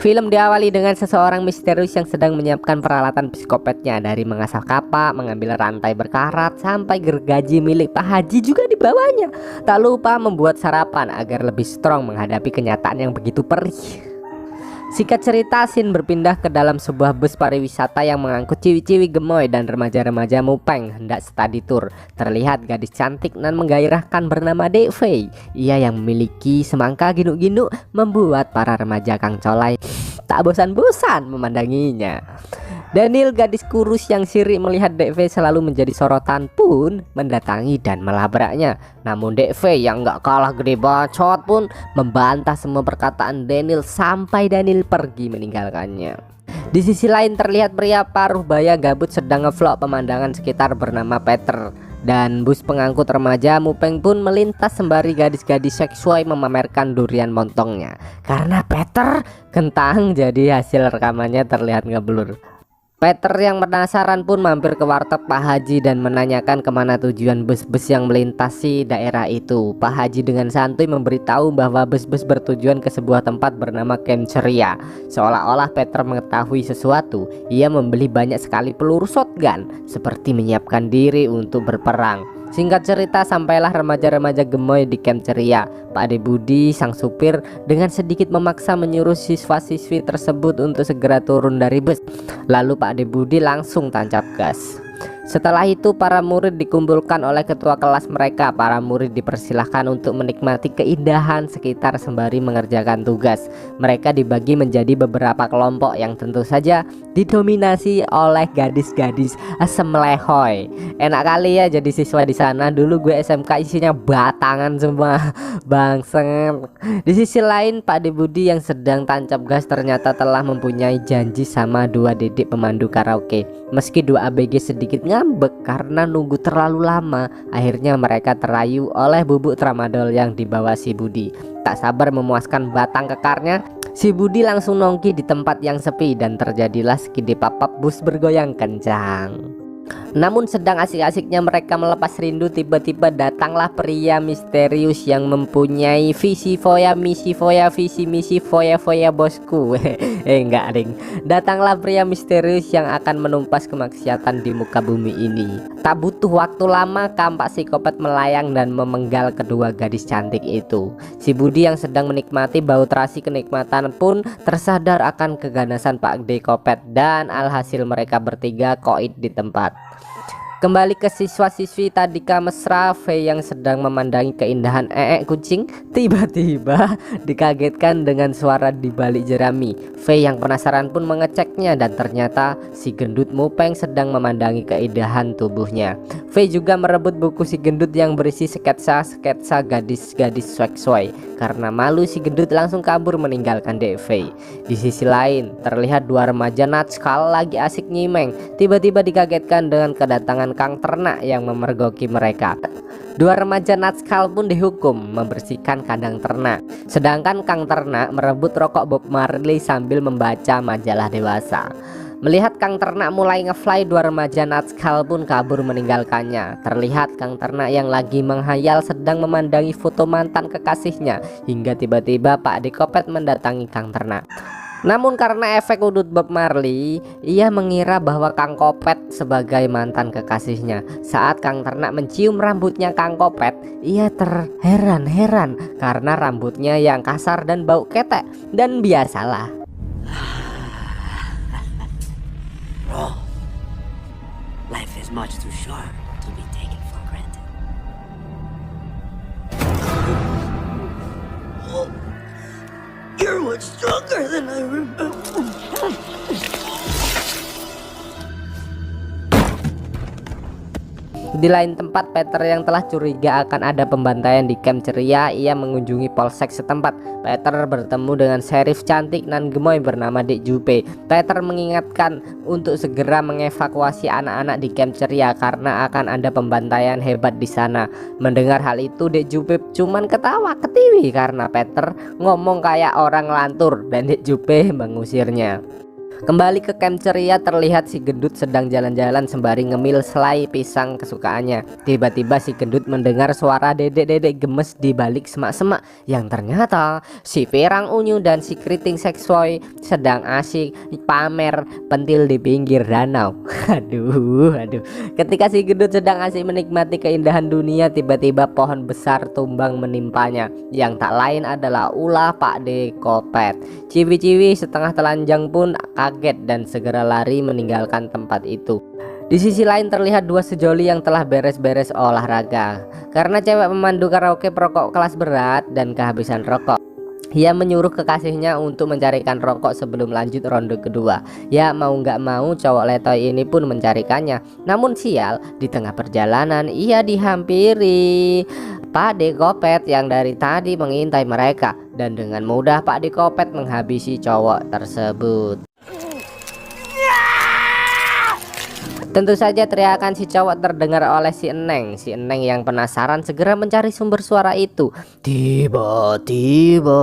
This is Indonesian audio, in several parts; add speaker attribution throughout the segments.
Speaker 1: Film diawali dengan seseorang misterius yang sedang menyiapkan peralatan psikopatnya, dari mengasah kapak, mengambil rantai berkarat, sampai gergaji milik Pak Haji juga dibawanya. Tak lupa membuat sarapan agar lebih strong menghadapi kenyataan yang begitu perih. Singkat cerita, scene berpindah ke dalam sebuah bus pariwisata yang mengangkut ciwi-ciwi gemoy dan remaja-remaja mupeng hendak study tour. Terlihat gadis cantik dan menggairahkan bernama Dek Fei. Ia yang memiliki semangka ginuk-ginuk membuat para remaja Kang Colai tak bosan-bosan memandanginya. Daniel, gadis kurus yang sirik melihat Dek Fei selalu menjadi sorotan, pun mendatangi dan melabraknya. Namun Dek Fei yang gak kalah gede bacot pun membantah semua perkataan Daniel sampai Daniel pergi meninggalkannya. Di sisi lain terlihat pria paruh baya gabut sedang ngevlog pemandangan sekitar bernama Peter. Dan bus pengangkut remaja mupeng pun melintas sembari gadis-gadis seksual memamerkan durian montongnya. Karena Peter kentang, jadi hasil rekamannya terlihat ngeblur. Peter yang penasaran pun mampir ke warteg Pak Haji dan menanyakan kemana tujuan bus-bus yang melintasi daerah itu. Pak Haji dengan santuy memberitahu bahwa bus-bus bertujuan ke sebuah tempat bernama Camp Ceria. Seolah-olah Peter mengetahui sesuatu, ia membeli banyak sekali peluru shotgun, seperti menyiapkan diri untuk berperang. Singkat cerita, sampailah remaja-remaja gemoy di Camp Ceria. Pak Ade Budi, sang supir, dengan sedikit memaksa menyuruh siswa-siswi tersebut untuk segera turun dari bus. Lalu Pak Ade Budi langsung tancap gas. Setelah itu para murid dikumpulkan oleh ketua kelas mereka. Para murid dipersilahkan untuk menikmati keindahan sekitar sembari mengerjakan tugas. Mereka dibagi menjadi beberapa kelompok yang tentu saja didominasi oleh gadis-gadis semelehoy. Enak kali ya jadi siswa di sana. Dulu gue SMK isinya batangan semua bangseng. Di sisi lain, Pak Debudi yang sedang tancap gas ternyata telah mempunyai janji sama dua didik pemandu karaoke. Meski dua ABG sedikit ngambek karena nunggu terlalu lama, akhirnya mereka terayu oleh bubuk tramadol yang dibawa si Budi. Tak sabar memuaskan batang kekarnya, si Budi langsung nongki di tempat yang sepi dan terjadilah skide papap bus bergoyang kencang. Namun sedang asik-asiknya mereka melepas rindu, tiba-tiba datanglah pria misterius yang mempunyai visi foya misi foya visi misi foya foya bosku. Enggak ding. Datanglah pria misterius yang akan menumpas kemaksiatan di muka bumi ini. Tak butuh waktu lama, kampak psikopat melayang dan memenggal kedua gadis cantik itu. Si Budi yang sedang menikmati bau terasi kenikmatan pun tersadar akan keganasan Pak Dekopet, dan alhasil mereka bertiga koid di tempat. Kembali ke siswa-siswi tadika mesra, Fei yang sedang memandangi keindahan kucing tiba-tiba dikagetkan dengan suara di balik jerami. Fei yang penasaran pun mengeceknya dan ternyata si gendut mupeng sedang memandangi keindahan tubuhnya. Fei juga merebut buku si gendut yang berisi sketsa gadis-gadis swag-swag. Karena malu, si gendut langsung kabur meninggalkan Dek Fei. Di sisi lain terlihat dua remaja natskal lagi asik nyimeng, tiba-tiba dikagetkan dengan kedatangan Kang Ternak yang memergoki mereka. Dua remaja natskal pun dihukum membersihkan kandang ternak, sedangkan Kang Ternak merebut rokok Bob Marley sambil membaca majalah dewasa. Melihat Kang Ternak mulai ngefly, dua remaja natskal pun kabur meninggalkannya. Terlihat Kang Ternak yang lagi menghayal sedang memandangi foto mantan kekasihnya, hingga tiba-tiba Pak Dekopet mendatangi Kang Ternak. Namun karena efek udut Bob Marley, ia mengira bahwa Kang Kopet sebagai mantan kekasihnya. Saat Kang Ternak mencium rambutnya Kang Kopet, ia terheran-heran karena rambutnya yang kasar dan bau ketek. Dan biasalah,
Speaker 2: Bro, life is much too short to be taken for granted. You're much stronger than I remember.
Speaker 1: di lain tempat, Peter yang telah curiga akan ada pembantaian di Camp Ceria, ia mengunjungi polsek setempat. Peter bertemu dengan sheriff cantik nan gemoy bernama Dek Jupe. Peter mengingatkan untuk segera mengevakuasi anak-anak di Camp Ceria karena akan ada pembantaian hebat di sana. Mendengar hal itu, Dek Jupe cuman ketawa ketiwi karena Peter ngomong kayak orang lantur dan Dek Jupe mengusirnya. Kembali ke camp ceria, terlihat si gendut sedang jalan-jalan sembari ngemil selai pisang kesukaannya. Tiba-tiba si gendut mendengar suara dedek-dedek gemes di balik semak-semak, yang ternyata si Pirang Unyu dan si Keriting Seksoy sedang asik pamer pentil di pinggir danau. Aduh. Ketika si gendut sedang asik menikmati keindahan dunia, tiba-tiba pohon besar tumbang menimpanya, yang tak lain adalah ulah Pak De Kopet. Ciwi-ciwi setengah telanjang pun kaget dan segera lari meninggalkan tempat itu. Di sisi lain terlihat dua sejoli yang telah beres-beres olahraga. Karena cewek pemandu karaoke perokok kelas berat dan kehabisan rokok, ia menyuruh kekasihnya untuk mencarikan rokok sebelum lanjut ronde kedua. Ya mau nggak mau cowok letoy ini pun mencarikannya. Namun sial, di tengah perjalanan ia dihampiri Pak De Kopet yang dari tadi mengintai mereka, dan dengan mudah Pak De Kopet menghabisi cowok tersebut. Tentu saja teriakan si cowok terdengar oleh si Eneng. Si Eneng yang penasaran segera mencari sumber suara itu. Tiba-tiba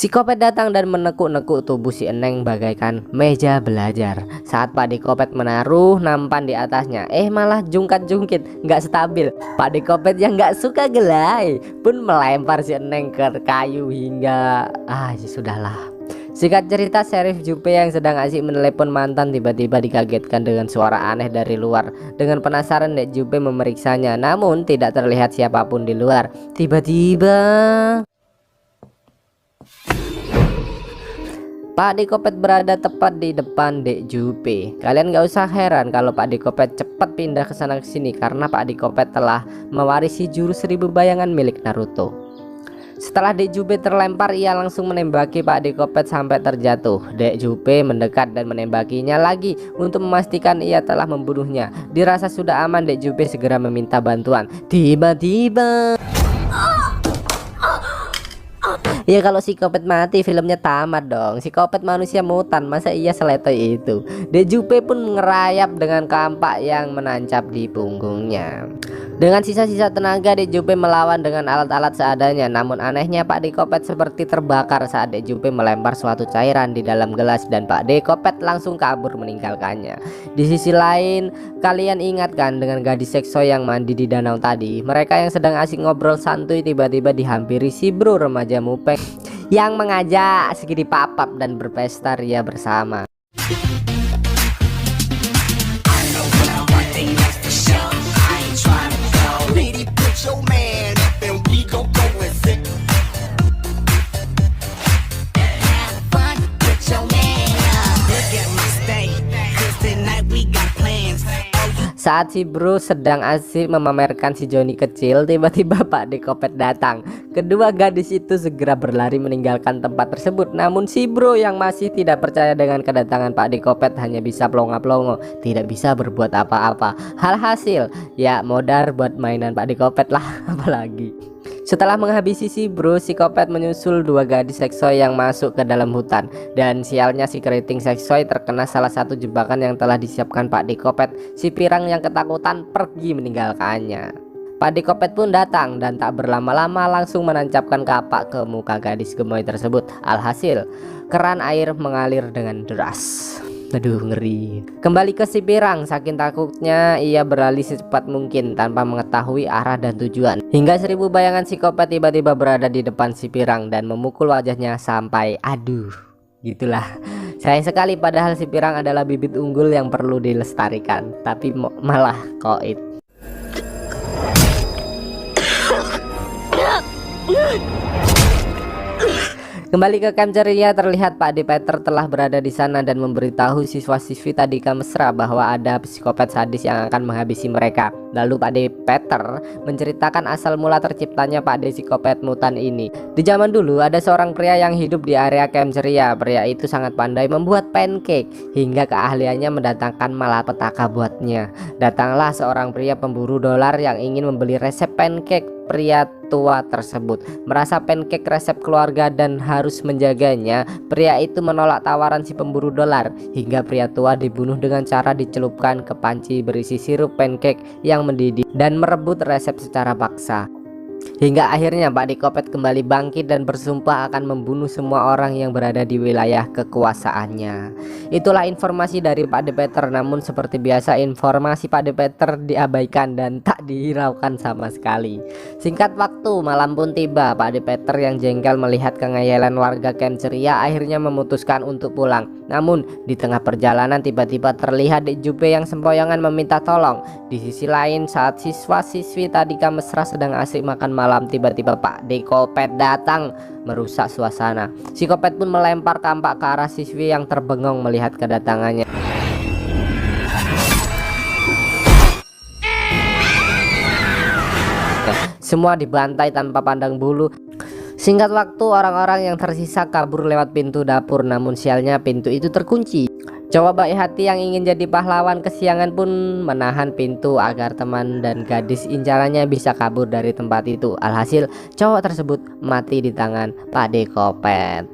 Speaker 1: si Kopet datang dan menekuk-nekuk tubuh si Eneng bagaikan meja belajar. Saat Pak De Kopet menaruh nampan di atasnya, malah jungkat-jungkit, nggak stabil. Pak De Kopet yang nggak suka gelai pun melempar si Eneng ke kayu hingga ya sudahlah. Singkat cerita, Sheriff Jupe yang sedang asik menelepon mantan tiba-tiba dikagetkan dengan suara aneh dari luar. Dengan penasaran, Dek Jupe memeriksanya, namun tidak terlihat siapapun di luar. Tiba-tiba Pak De Kopet berada tepat di depan Dek Jupe. Kalian gak usah heran kalau Pak De Kopet cepat pindah ke sana sini karena Pak De Kopet telah mewarisi jurus 1000 bayangan milik Naruto. Setelah Dek Jupe terlempar, ia langsung menembaki Pak De Kopet sampai terjatuh. Dek Jupe mendekat dan menembakinya lagi untuk memastikan ia telah membunuhnya. Dirasa sudah aman, Dek Jupe segera meminta bantuan. Tiba-tiba ya kalau si Kopet mati filmnya tamat dong. Si Kopet manusia mutan, masa iya seletoy itu. Dek Jupe pun ngerayap dengan kampak yang menancap di punggungnya. Dengan sisa-sisa tenaga, Dek Jupe melawan dengan alat-alat seadanya. Namun anehnya Pak De Kopet seperti terbakar saat Dek Jupe melempar suatu cairan di dalam gelas dan Pak De Kopet langsung kabur meninggalkannya. Di sisi lain, kalian ingat kan dengan gadis seksoy yang mandi di danau tadi? Mereka yang sedang asik ngobrol santuy tiba-tiba dihampiri si bro remaja mupeng yang mengajak segini papap dan berpesta ria bersama. Saat si bro sedang asik memamerkan si Joni kecil, tiba-tiba Pak De Kopet datang. Kedua gadis itu segera berlari meninggalkan tempat tersebut. Namun si bro yang masih tidak percaya dengan kedatangan Pak De Kopet hanya bisa plonga-plongo, tidak bisa berbuat apa-apa. Hasil ya modar buat mainan Pak De Kopet lah apalagi. Setelah menghabisi si bro, si Kopet menyusul dua gadis seksoy yang masuk ke dalam hutan. Dan sialnya si Keriting Seksoy terkena salah satu jebakan yang telah disiapkan Pak De Kopet. Si Pirang yang ketakutan pergi meninggalkannya. Pak De Kopet pun datang dan tak berlama-lama langsung menancapkan kapak ke muka gadis gemoy tersebut. Alhasil keran air mengalir dengan deras. Aduh ngeri. Kembali ke si Pirang, saking takutnya ia beralih secepat mungkin tanpa mengetahui arah dan tujuan. Hingga 1000 bayangan si Kopet tiba-tiba berada di depan si Pirang dan memukul wajahnya sampai aduh. Gitulah. Sayang sekali padahal si Pirang adalah bibit unggul yang perlu dilestarikan, tapi malah koit. Kembali ke camp ceria, terlihat Pak De Peter telah berada di sana dan memberitahu siswa-siswi tadika mesra bahwa ada psikopat sadis yang akan menghabisi mereka. Lalu Pak De Peter menceritakan asal mula terciptanya Pak De psikopat mutan ini. Di zaman dulu ada seorang pria yang hidup di area camp ceria. Pria itu sangat pandai membuat pancake hingga keahliannya mendatangkan malapetaka buatnya. Datanglah seorang pria pemburu dolar yang ingin membeli resep pancake pria tua tersebut. Merasa pancake resep keluarga dan harus menjaganya, pria itu menolak tawaran si pemburu dolar hingga pria tua dibunuh dengan cara dicelupkan ke panci berisi sirup pancake yang mendidih dan merebut resep secara paksa. Hingga akhirnya Pak Dikopet kembali bangkit dan bersumpah akan membunuh semua orang yang berada di wilayah kekuasaannya. Itulah informasi dari Pak De Peter. Namun seperti biasa informasi Pak De Peter diabaikan dan tak dihiraukan sama sekali. Singkat waktu malam pun tiba. Pak De Peter yang jengkel melihat kengayalan warga Camp Ceria akhirnya memutuskan untuk pulang. Namun di tengah perjalanan tiba-tiba terlihat Dek Jupe yang sempoyongan meminta tolong. Di sisi lain saat siswa-siswi tadika mesra sedang asik makan malam, tiba-tiba Pak Dikopet datang merusak suasana. Si Kopet pun melempar kampak ke arah siswi yang terbengong melihat kedatangannya. Semua dibantai tanpa pandang bulu. Singkat waktu orang-orang yang tersisa kabur lewat pintu dapur, namun sialnya pintu itu terkunci. Cowok baik hati yang ingin jadi pahlawan kesiangan pun menahan pintu agar teman dan gadis incarannya bisa kabur dari tempat itu. Alhasil cowok tersebut mati di tangan Pak Dikopet.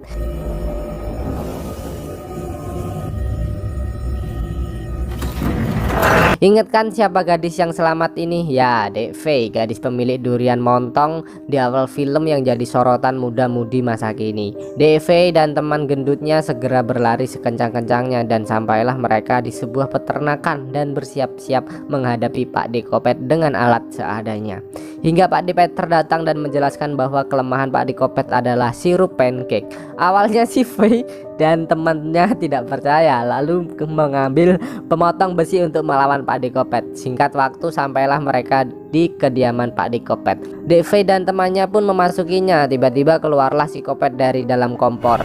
Speaker 1: Ingat kan siapa gadis yang selamat ini? Ya, Dek Fei, gadis pemilik durian montong di awal film yang jadi sorotan muda-mudi masa kini. Dek Fei dan teman gendutnya segera berlari sekencang-kencangnya dan sampailah mereka di sebuah peternakan dan bersiap-siap menghadapi Pak Dikopet dengan alat seadanya. Hingga Pak De Peter datang dan menjelaskan bahwa kelemahan Pak Dikopet adalah sirup pancake. Awalnya si Fei dan temannya tidak percaya, lalu mengambil pemotong besi untuk melawan Pak Dikopet. Singkat waktu sampailah mereka di kediaman Pak Dikopet. Dek Fei dan temannya pun memasukinya. Tiba-tiba keluarlah si Kopet dari dalam kompor.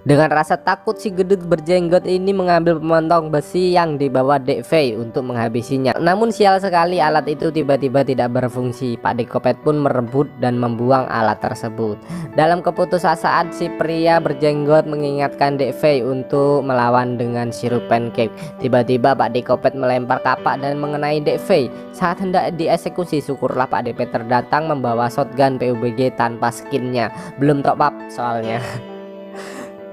Speaker 1: Dengan rasa takut si gendut berjenggot ini mengambil pemotong besi yang dibawa Dek Fei untuk menghabisinya. Namun sial sekali alat itu tiba-tiba tidak berfungsi. Pak Dikopet pun merebut dan membuang alat tersebut. Dalam keputusasaan si pria berjenggot mengingatkan Dek Fei untuk melawan dengan sirup pancake. Tiba-tiba Pak Dikopet melempar kapak dan mengenai Dek Fei. Saat hendak dieksekusi, syukurlah Pak De Peter datang membawa shotgun PUBG tanpa skinnya. Belum top up soalnya.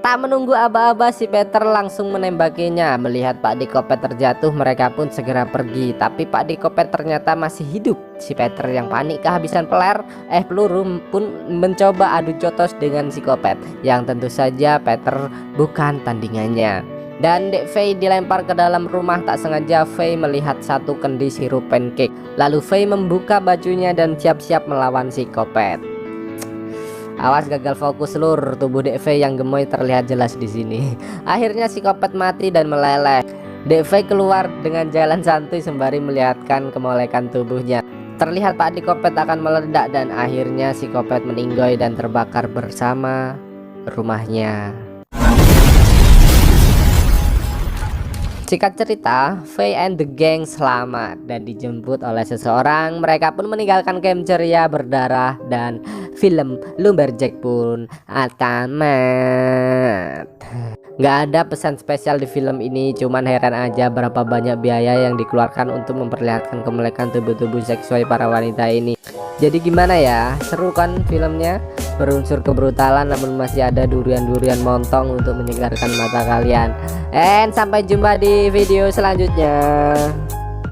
Speaker 1: Tak menunggu aba-aba si Peter langsung menembakinya. Melihat Pak Dikopet terjatuh, mereka pun segera pergi. Tapi Pak Dikopet ternyata masih hidup. Si Peter yang panik kehabisan peluru pun mencoba adu jotos dengan si Kopet, yang tentu saja Peter bukan tandingannya. Dan Dek Fei dilempar ke dalam rumah. Tak sengaja Fei melihat satu kendi sirup pancake. Lalu Fei membuka bajunya dan siap-siap melawan si Kopet. Awas gagal fokus lur, tubuh Dek Fei yang gemoy terlihat jelas di sini. Akhirnya si Kopet mati dan meleleh. Dek Fei keluar dengan jalan santuy sembari melihatkan kemolekan tubuhnya. Terlihat Pak Dikopet akan meledak dan akhirnya si Kopet meninggoy dan terbakar bersama rumahnya. Singkat cerita, Fei and the gang selamat dan dijemput oleh seseorang. Mereka pun meninggalkan Camp Ceria berdarah dan film Lumberjack pun tamat. Gak ada pesan spesial di film ini, cuman heran aja berapa banyak biaya yang dikeluarkan untuk memperlihatkan kemelekan tubuh-tubuh seksual para wanita ini. Jadi gimana ya, seru kan filmnya? Berunsur kebrutalan namun masih ada durian-durian montong untuk menyegarkan mata kalian. And sampai jumpa di video selanjutnya.